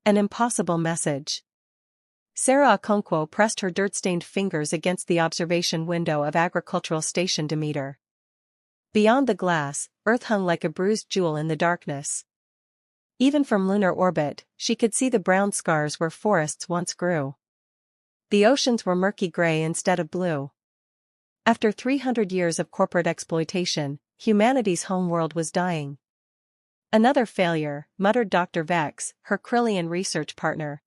An impossible message. Sarah Okonkwo pressed her dirt-stained fingers against the observation window of Agricultural Station Demeter. Beyond the glass, Earth hung like a bruised jewel in the darkness. Even from lunar orbit, she could see the brown scars where forests once grew. The oceans were murky gray instead of blue. After 300 years of corporate exploitation, humanity's homeworld was dying. Another failure, muttered Dr. Vex, her Krillian research partner.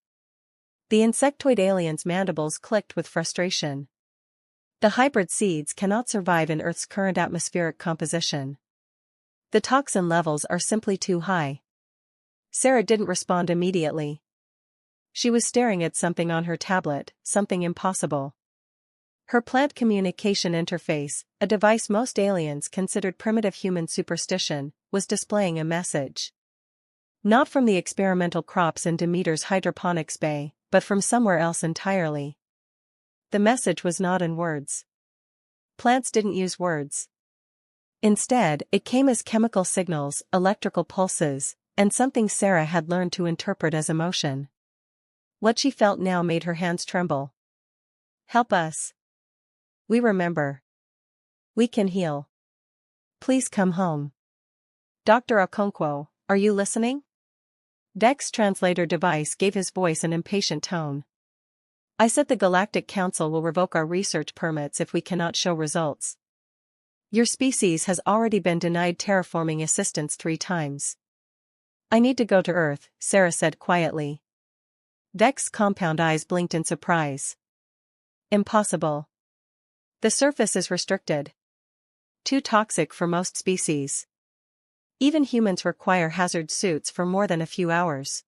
The insectoid alien's mandibles clicked with frustration. The hybrid seeds cannot survive in Earth's current atmospheric composition. The toxin levels are simply too high. Sarah didn't respond immediately. She was staring at something on her tablet, something impossible. Her plant communication interface, a device most aliens considered primitive human superstition, was displaying a message. Not from the experimental crops in Demeter's hydroponics bay, but from somewhere else entirely. The message was not in words. Plants didn't use words. Instead, it came as chemical signals, electrical pulses, and something Sarah had learned to interpret as emotion. What she felt now made her hands tremble. Help us. We remember. We can heal. Please come home. Dr. Okonkwo, are you listening? Vex's translator device gave his voice an impatient tone. I said the Galactic Council will revoke our research permits if we cannot show results. Your species has already been denied terraforming assistance 3 times. I need to go to Earth, Sarah said quietly. Vex's compound eyes blinked in surprise. Impossible. The surface is restricted. Too toxic for most species. Even humans require hazard suits for more than a few hours.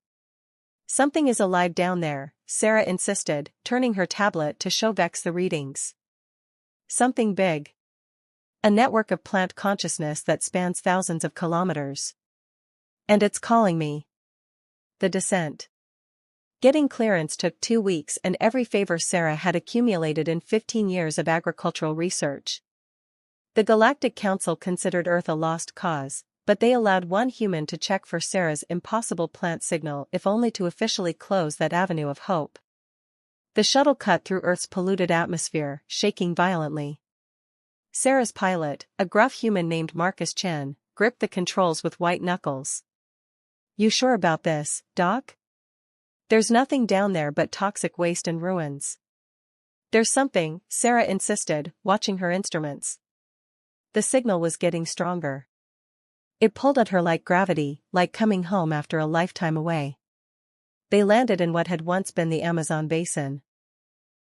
Something is alive down there, Sarah insisted, turning her tablet to show Vex the readings. Something big. A network of plant consciousness that spans thousands of kilometers. And it's calling me. The descent. Getting clearance took 2 weeks and every favor Sarah had accumulated in 15 years of agricultural research. The Galactic Council considered Earth a lost cause, but they allowed 1 human to check for Sarah's impossible plant signal if only to officially close that avenue of hope. The shuttle cut through Earth's polluted atmosphere, shaking violently. Sarah's pilot, a gruff human named Marcus Chen, gripped the controls with white knuckles. You sure about this, Doc? There's nothing down there but toxic waste and ruins. There's something, Sarah insisted, watching her instruments. The signal was getting stronger. It pulled at her like gravity, like coming home after a lifetime away. They landed in what had once been the Amazon basin.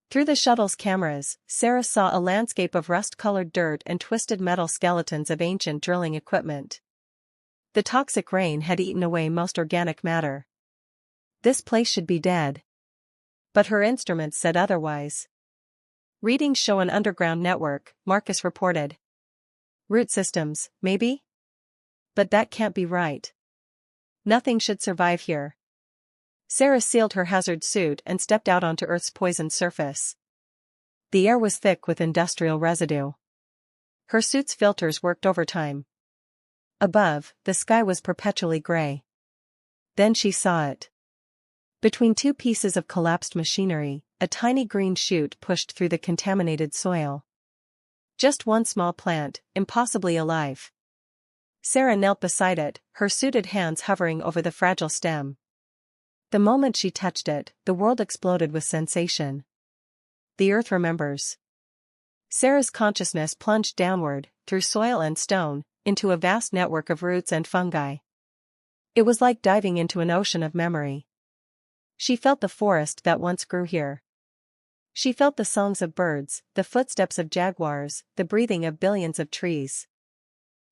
Through the shuttle's cameras, Sarah saw a landscape of rust-colored dirt and twisted metal skeletons of ancient drilling equipment. The toxic rain had eaten away most organic matter. This place should be dead. But her instruments said otherwise. Readings show an underground network, Marcus reported. Root systems, maybe? But that can't be right. Nothing should survive here. Sarah sealed her hazard suit and stepped out onto Earth's poisoned surface. The air was thick with industrial residue. Her suit's filters worked overtime. Above, the sky was perpetually gray. Then she saw it. Between 2 pieces of collapsed machinery, a tiny green shoot pushed through the contaminated soil. Just 1 small plant, impossibly alive. Sarah knelt beside it, her suited hands hovering over the fragile stem. The moment she touched it, the world exploded with sensation. The Earth remembers. Sarah's consciousness plunged downward, through soil and stone, into a vast network of roots and fungi. It was like diving into an ocean of memory. She felt the forest that once grew here. She felt the songs of birds, the footsteps of jaguars, the breathing of billions of trees.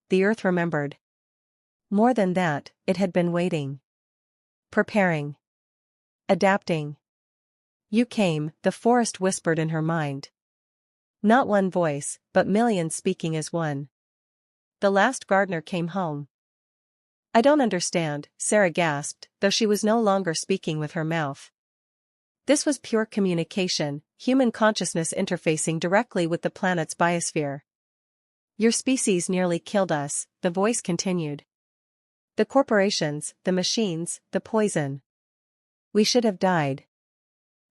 The Earth remembered. More than that, it had been waiting. Preparing. Adapting. You came, the forest whispered in her mind. Not one voice, but millions speaking as one. The last gardener came home. I don't understand, Sarah gasped, though she was no longer speaking with her mouth. This was pure communication, human consciousness interfacing directly with the planet's biosphere. Your species nearly killed us, the voice continued. The corporations, the machines, the poison. We should have died.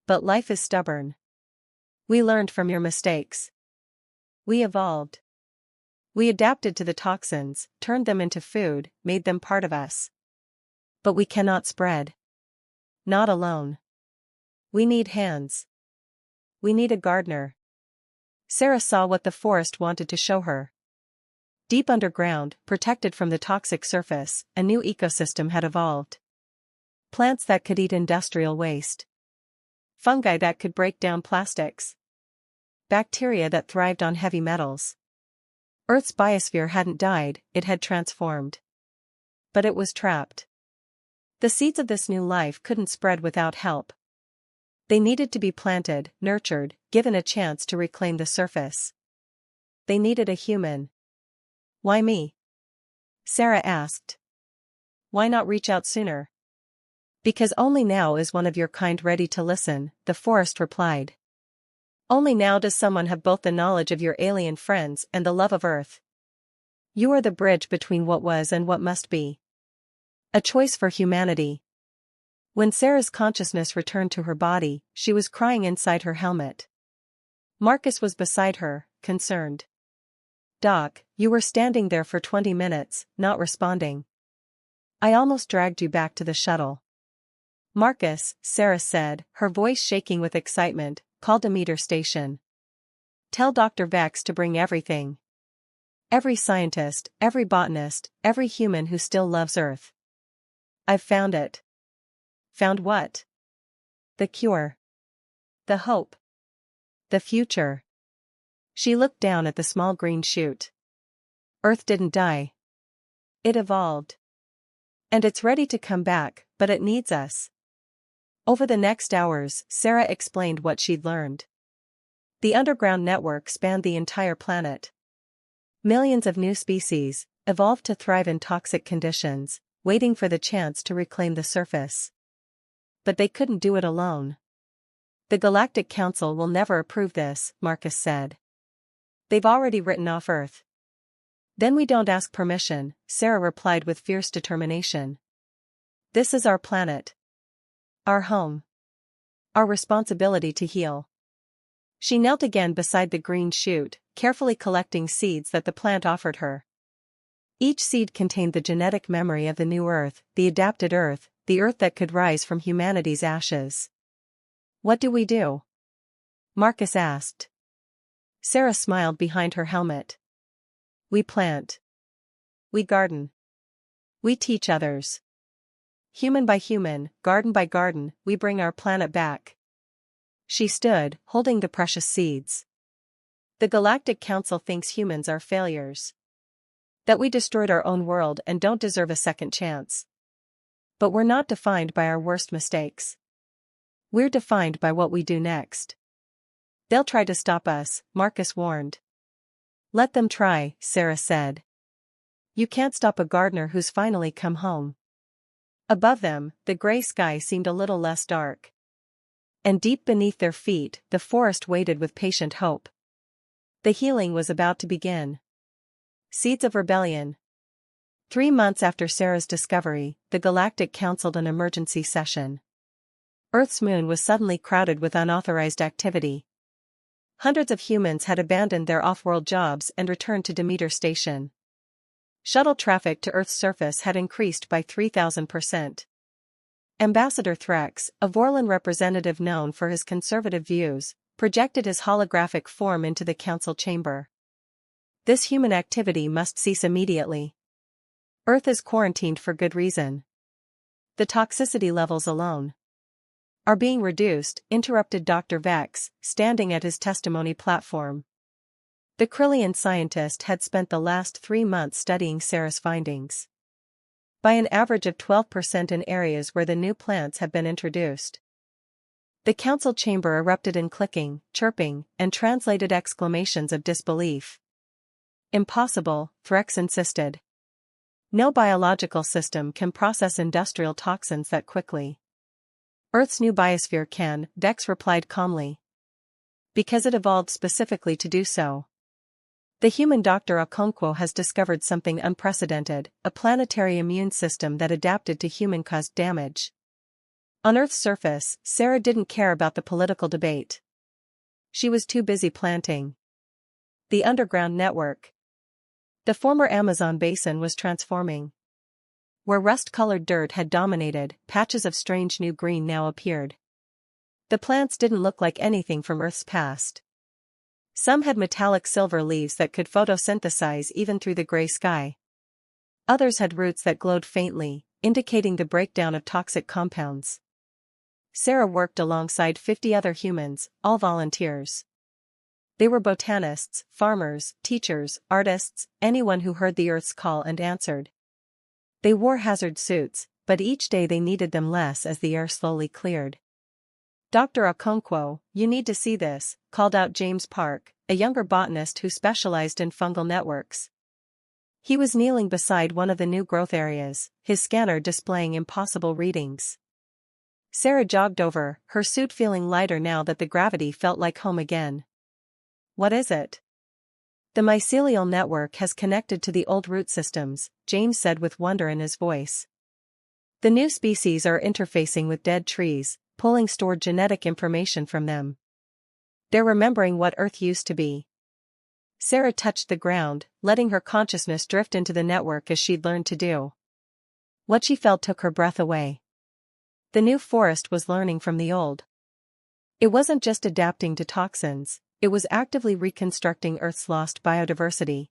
But life is stubborn. We learned from your mistakes. We evolved. We adapted to the toxins, turned them into food, made them part of us. But we cannot spread. Not alone. We need hands. We need a gardener. Sarah saw what the forest wanted to show her. Deep underground, protected from the toxic surface, a new ecosystem had evolved. Plants that could eat industrial waste. Fungi that could break down plastics. Bacteria that thrived on heavy metals. Earth's biosphere hadn't died, it had transformed. But it was trapped. The seeds of this new life couldn't spread without help. They needed to be planted, nurtured, given a chance to reclaim the surface. They needed a human. Why me? Sarah asked. Why not reach out sooner? Because only now is one of your kind ready to listen, the forest replied. Only now does someone have both the knowledge of your alien friends and the love of Earth. You are the bridge between what was and what must be. A choice for humanity. When Sarah's consciousness returned to her body, she was crying inside her helmet. Marcus was beside her, concerned. Doc, you were standing there for 20 minutes, not responding. I almost dragged you back to the shuttle. Marcus, Sarah said, her voice shaking with excitement, called Demeter Station. Tell Dr. Vex to bring everything. Every scientist, every botanist, every human who still loves Earth. I've found it. Found what? The cure. The hope. The future. She looked down at the small green shoot. Earth didn't die. It evolved. And it's ready to come back, but it needs us. Over the next hours, Sarah explained what she'd learned. The underground network spanned the entire planet. Millions of new species, evolved to thrive in toxic conditions, waiting for the chance to reclaim the surface. But they couldn't do it alone. The Galactic Council will never approve this, Marcus said. They've already written off Earth. Then we don't ask permission, Sarah replied with fierce determination. This is our planet. Our home. Our responsibility to heal. She knelt again beside the green shoot, carefully collecting seeds that the plant offered her. Each seed contained the genetic memory of the new Earth, the adapted Earth, the Earth that could rise from humanity's ashes. What do we do? Marcus asked. Sarah smiled behind her helmet. We plant. We garden. We teach others. Human by human, garden by garden, we bring our planet back. She stood, holding the precious seeds. The Galactic Council thinks humans are failures. That we destroyed our own world and don't deserve a second chance. But we're not defined by our worst mistakes. We're defined by what we do next. They'll try to stop us, Marcus warned. Let them try, Sarah said. You can't stop a gardener who's finally come home. Above them, the gray sky seemed a little less dark. And deep beneath their feet, the forest waited with patient hope. The healing was about to begin. Seeds of rebellion. 3 months after Sarah's discovery, the Galactic canceled an emergency session. Earth's moon was suddenly crowded with unauthorized activity. Hundreds of humans had abandoned their off-world jobs and returned to Demeter Station. Shuttle traffic to Earth's surface had increased by 3,000%. Ambassador Threx, a Vorlon representative known for his conservative views, projected his holographic form into the council chamber. This human activity must cease immediately. Earth is quarantined for good reason. The toxicity levels alone are being reduced, interrupted Dr. Vex, standing at his testimony platform. The Krillian scientist had spent the last 3 months studying Sarah's findings. By an average of 12% in areas where the new plants have been introduced. The council chamber erupted in clicking, chirping, and translated exclamations of disbelief. Impossible, Threx insisted. No biological system can process industrial toxins that quickly. Earth's new biosphere can, Vex replied calmly. Because it evolved specifically to do so. The human Dr. Okonkwo has discovered something unprecedented, a planetary immune system that adapted to human-caused damage. On Earth's surface, Sarah didn't care about the political debate. She was too busy planting. The underground network. The former Amazon basin was transforming. Where rust-colored dirt had dominated, patches of strange new green now appeared. The plants didn't look like anything from Earth's past. Some had metallic silver leaves that could photosynthesize even through the gray sky. Others had roots that glowed faintly, indicating the breakdown of toxic compounds. Sarah worked alongside 50 other humans, all volunteers. They were botanists, farmers, teachers, artists, anyone who heard the Earth's call and answered. They wore hazard suits, but each day they needed them less as the air slowly cleared. Dr. Okonkwo, you need to see this, called out James Park, a younger botanist who specialized in fungal networks. He was kneeling beside one of the new growth areas, his scanner displaying impossible readings. Sarah jogged over, her suit feeling lighter now that the gravity felt like home again. What is it? The mycelial network has connected to the old root systems, James said with wonder in his voice. The new species are interfacing with dead trees, pulling stored genetic information from them. They're remembering what Earth used to be. Sarah touched the ground, letting her consciousness drift into the network as she'd learned to do. What she felt took her breath away. The new forest was learning from the old. It wasn't just adapting to toxins, it was actively reconstructing Earth's lost biodiversity.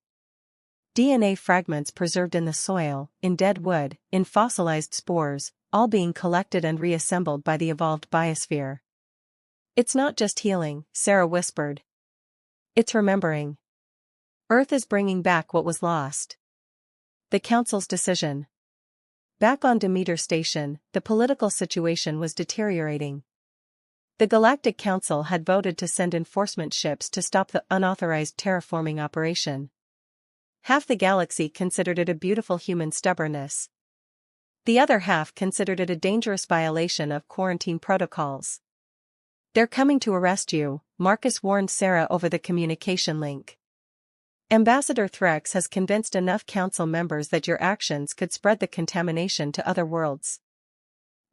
DNA fragments preserved in the soil, in dead wood, in fossilized spores, all being collected and reassembled by the evolved biosphere. It's not just healing, Sarah whispered. It's remembering. Earth is bringing back what was lost. The Council's decision. Back on Demeter Station, the political situation was deteriorating. The Galactic Council had voted to send enforcement ships to stop the unauthorized terraforming operation. Half the galaxy considered it a beautiful human stubbornness. The other half considered it a dangerous violation of quarantine protocols. They're coming to arrest you, Marcus warned Sarah over the communication link. Ambassador Threx has convinced enough council members that your actions could spread the contamination to other worlds.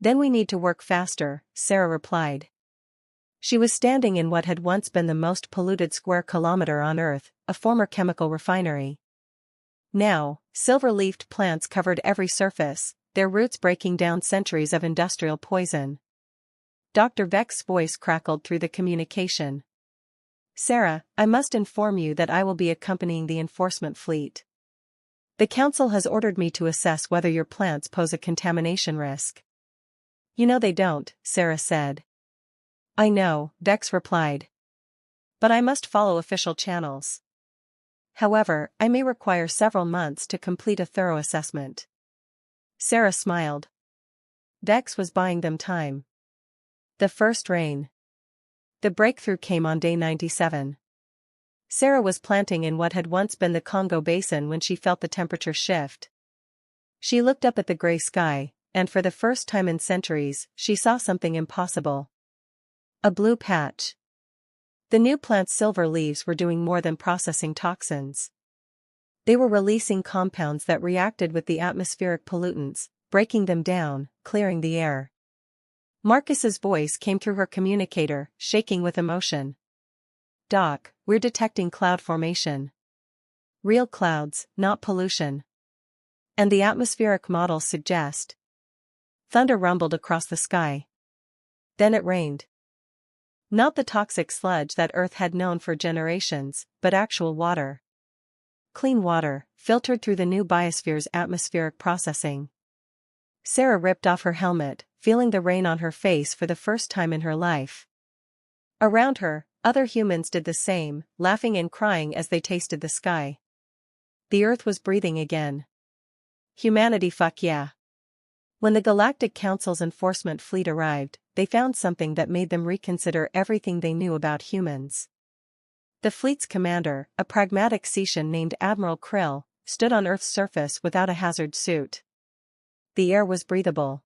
Then we need to work faster, Sarah replied. She was standing in what had once been the most polluted square kilometer on Earth, a former chemical refinery. Now, silver-leafed plants covered every surface, their roots breaking down centuries of industrial poison. Dr. Vex's voice crackled through the communication. Sarah, I must inform you that I will be accompanying the enforcement fleet. The council has ordered me to assess whether your plants pose a contamination risk. You know they don't, Sarah said. I know, Vex replied. But I must follow official channels. However, I may require several months to complete a thorough assessment. Sarah smiled. Vex was buying them time. The first rain. The breakthrough came on day 97. Sarah was planting in what had once been the Congo Basin when she felt the temperature shift. She looked up at the gray sky, and for the first time in centuries, she saw something impossible. A blue patch. The new plant's silver leaves were doing more than processing toxins. They were releasing compounds that reacted with the atmospheric pollutants, breaking them down, clearing the air. Marcus's voice came through her communicator, shaking with emotion. Doc, we're detecting cloud formation. Real clouds, not pollution. And the atmospheric models suggest. Thunder rumbled across the sky. Then it rained. Not the toxic sludge that Earth had known for generations, but actual water. Clean water, filtered through the new biosphere's atmospheric processing. Sarah ripped off her helmet, feeling the rain on her face for the first time in her life. Around her, other humans did the same, laughing and crying as they tasted the sky. The Earth was breathing again. Humanity fuck yeah. When the Galactic Council's enforcement fleet arrived, they found something that made them reconsider everything they knew about humans. The fleet's commander, a pragmatic Cetian named Admiral Krill, stood on Earth's surface without a hazard suit. The air was breathable.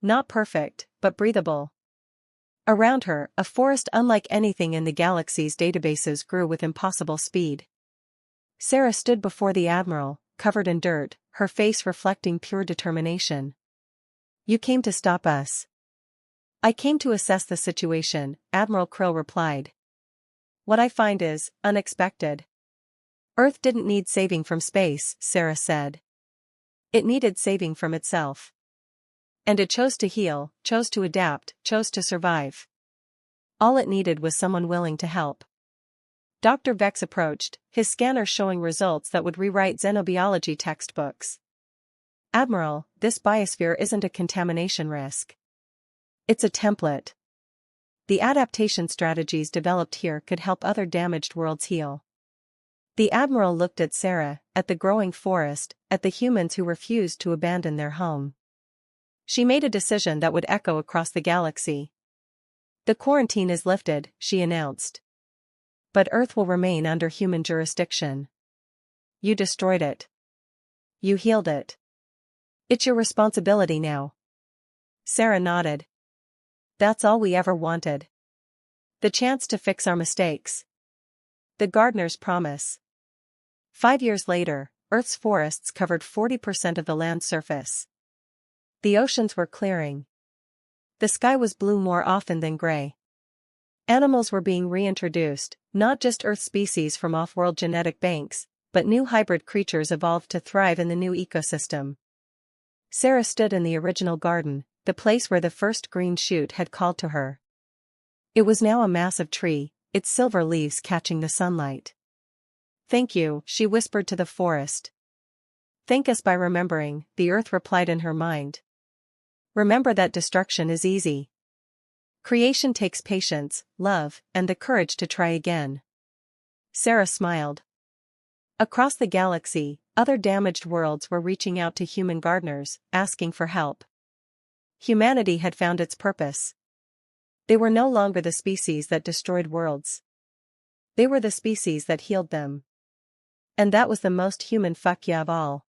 Not perfect, but breathable. Around her, a forest unlike anything in the galaxy's databases grew with impossible speed. Sarah stood before the Admiral, covered in dirt, her face reflecting pure determination. You came to stop us. I came to assess the situation, Admiral Krill replied. What I find is unexpected. Earth didn't need saving from space, Sarah said. It needed saving from itself. And it chose to heal, chose to adapt, chose to survive. All it needed was someone willing to help. Dr. Vex approached, his scanner showing results that would rewrite xenobiology textbooks. Admiral, this biosphere isn't a contamination risk. It's a template. The adaptation strategies developed here could help other damaged worlds heal. The Admiral looked at Sarah, at the growing forest, at the humans who refused to abandon their home. She made a decision that would echo across the galaxy. The quarantine is lifted, she announced. But Earth will remain under human jurisdiction. You destroyed it. You healed it. It's your responsibility now. Sarah nodded. That's all we ever wanted. The chance to fix our mistakes. The gardener's promise. 5 years later, Earth's forests covered 40% of the land surface. The oceans were clearing. The sky was blue more often than gray. Animals were being reintroduced, not just Earth species from off-world genetic banks, but new hybrid creatures evolved to thrive in the new ecosystem. Sarah stood in the original garden, the place where the first green shoot had called to her. It was now a massive tree, its silver leaves catching the sunlight. Thank you, she whispered to the forest. Thank us by remembering, the earth replied in her mind. Remember that destruction is easy. Creation takes patience, love, and the courage to try again. Sarah smiled. Across the galaxy, other damaged worlds were reaching out to human gardeners, asking for help. Humanity had found its purpose. They were no longer the species that destroyed worlds. They were the species that healed them. And that was the most human fuck yeah of all.